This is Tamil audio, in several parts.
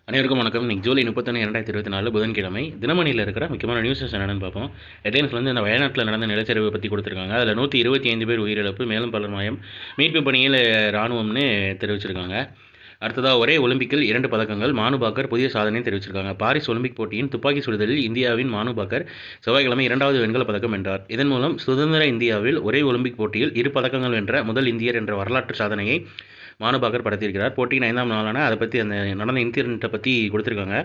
அனைவருக்கும் வணக்கம். இன்னைக்கு ஜூலை 31, 2024 புதன்கிழமை. தினமணியில் இருக்கிற முக்கியமான நியூஸஸ் என்னென்னு பார்ப்போம். ஹெட்லைன்ஸ்ல வந்து இந்த வயநாட்டில் நடந்த நிலச்சரிவை பற்றி கொடுத்துருக்காங்க. அதில் 125 பேர் உயிரிழப்பு, மேலும் பலர் மாயம். மீட்பு பணியில் ராணுவம்னு தெரிவிச்சிருக்காங்க. அடுத்ததாக ஒரே ஒலிம்பிக்கில் 2 பதக்கங்கள். மானு பாக்கர் புதிய சாதனை தெரிவிச்சிருக்காங்க. பாரிஸ் ஒலிம்பிக் போட்டியின் துப்பாக்கி சுடுதலில் இந்தியாவின் மானு பாக்கர் செவ்வாய்க்கிழமை 2வது வெண்கல பதக்கம் வென்றார். இதன் மூலம் சுதந்திர இந்தியாவில் ஒரே ஒலிம்பிக் போட்டியில் 2 பதக்கங்கள் வென்ற முதல் இந்தியர் என்ற வரலாற்று சாதனையை மானு பாக்கர் படைத்திருக்கிறார். போட்டியின் 5ஆம் நாளான அதை பற்றி அந்த நடந்த இன்சிடென்ட்டை பற்றி கொடுத்துருக்காங்க.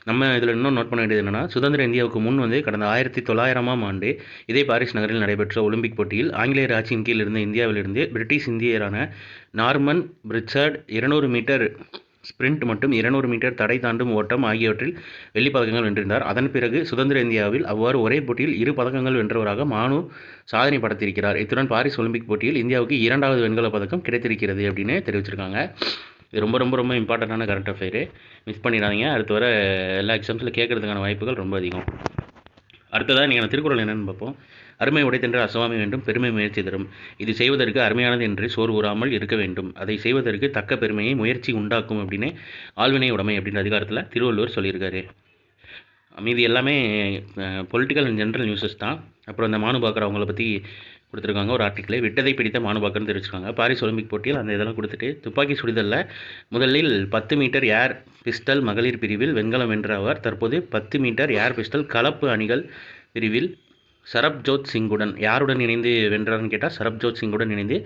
நம்ம இதில் இன்னும் நோட் பண்ண வேண்டியது என்னென்னா, சுதந்திர இந்தியாவுக்கு முன் வந்து கடந்த 1900ஆம் ஆண்டு இதே பாரிஸ் நகரில் நடைபெற்ற ஒலிம்பிக் போட்டியில் ஆங்கிலேயர் ஆட்சியின் கீழ் இருந்த இந்தியாவிலிருந்து British இந்தியரான Norman Pritchard 200 metre sprint மற்றும் 200 மீட்டர் தடை தாண்டும் ஓட்டம் ஆகியவற்றில் வெள்ளிப் பதக்கங்கள் வென்றிருந்தார். அதன் பிறகு சுதந்திர இந்தியாவில் அவ்வாறு ஒரே போட்டியில் 2 பதக்கங்கள் வென்றவராக மானு சாதனை படைத்திருக்கிறார். இத்துடன் பாரிஸ் ஒலிம்பிக் போட்டியில் இந்தியாவுக்கு 2வது வெண்கல பதக்கம் கிடைத்திருக்கிறது அப்படின்னு தெரிவிச்சிருக்காங்க. இது ரொம்ப ரொம்ப ரொம்ப இம்பார்ட்டண்டான கரண்ட் அஃபேரு, மிஸ் பண்ணிடாதீங்க. அடுத்து வர எல்லா எக்ஸாம்ஸில் கேட்கறதுக்கான வாய்ப்புகள் ரொம்ப அதிகம். அடுத்ததாக நீங்கள் திருக்குறள் என்னென்னு பார்ப்போம். அருமை உடைத்தென்று அசவாமை வேண்டும், பெருமை முயற்சி தரும். இது செய்வதற்கு அருமையானது என்று சோர் ஊறாமல் இருக்க வேண்டும். அதை செய்வதற்கு தக்க பெருமையை முயற்சி உண்டாக்கும் அப்படின்னு ஆழ்வினை உடைமை அப்படின்ற அதிகாரத்தில் திருவள்ளுவர் சொல்லியிருக்காரு. மீதி எல்லாமே பொலிட்டிக்கல் அண்ட் ஜென்ரல் நியூஸஸ் தான். அப்புறம் இந்த மானு பாக்கர் அவங்கள பற்றி கொடுத்துருக்காங்க. ஒரு ஆர்டிக்கிளை விட்டதை பிடித்த மானு பாக்கர்னு தெரிவிச்சிருக்காங்க. பாரிஸ் ஒலிம்பிக் போட்டியில் அந்த இதெல்லாம் கொடுத்துட்டு துப்பாக்கி சுடுதலில் முதலில் 10 மீட்டர் ஏர் பிஸ்டல் மகளிர் பிரிவில் வெண்கலம் வென்ற அவர் தற்போது 10 மீட்டர் ஏர் பிஸ்டல் கலப்பு அணிகள் பிரிவில் சரப்ஜோத் சிங்குடன் யாருடன் இணைந்து வென்றார்னு கேட்டால் சரப்ஜோத் சிங்குடன் இணைந்து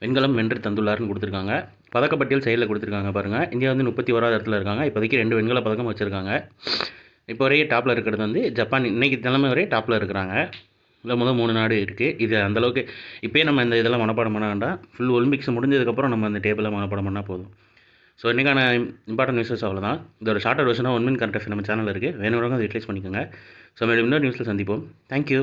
வெண்கலம் வென்று தந்துள்ளார்னு கொடுத்துருக்காங்க. பதக்கப்பட்டியல் செயலில் கொடுத்துருக்காங்க பாருங்கள். இந்தியா வந்து 31வது இடத்துல இருக்காங்க. இப்போதைக்கு 2 வெண்கல பதக்கம் வச்சுருக்காங்க. இப்போ வரையே டாப்பில் இருக்கிறது வந்து ஜப்பான். இன்றைக்கி தலைமை வரையே டாப்பில் இருக்கிறாங்க. இல்லை முதல் 3 நாடு இருக்குது. இது அந்தளவுக்கு இப்போயே நம்ம இந்த இதெல்லாம் மனப்பாடம் பண்ண வேண்டாம். ஃபுல் ஒலிம்பிக்ஸ் முடிஞ்சதுக்கப்புறம் நம்ம அந்த டேபிளை மனப்பாடம் பண்ணால் போதும். ஸோ இன்றைக்கான இம்பார்ட்டன்ட் நியூஸஸ் அவ்வளோதான். இதோட ஷார்ட்டர் வெர்ஷனாக 1 மினிட் கரண்ட் அஃபேர் நம்ம சேனல் இருக்குது. வேணும்னு அதை யூட்டிலைஸ் பண்ணிக்கோங்க. ஸோ மேலும் இன்னொரு நியூஸில் சந்திப்போம். தேங்க்யூ.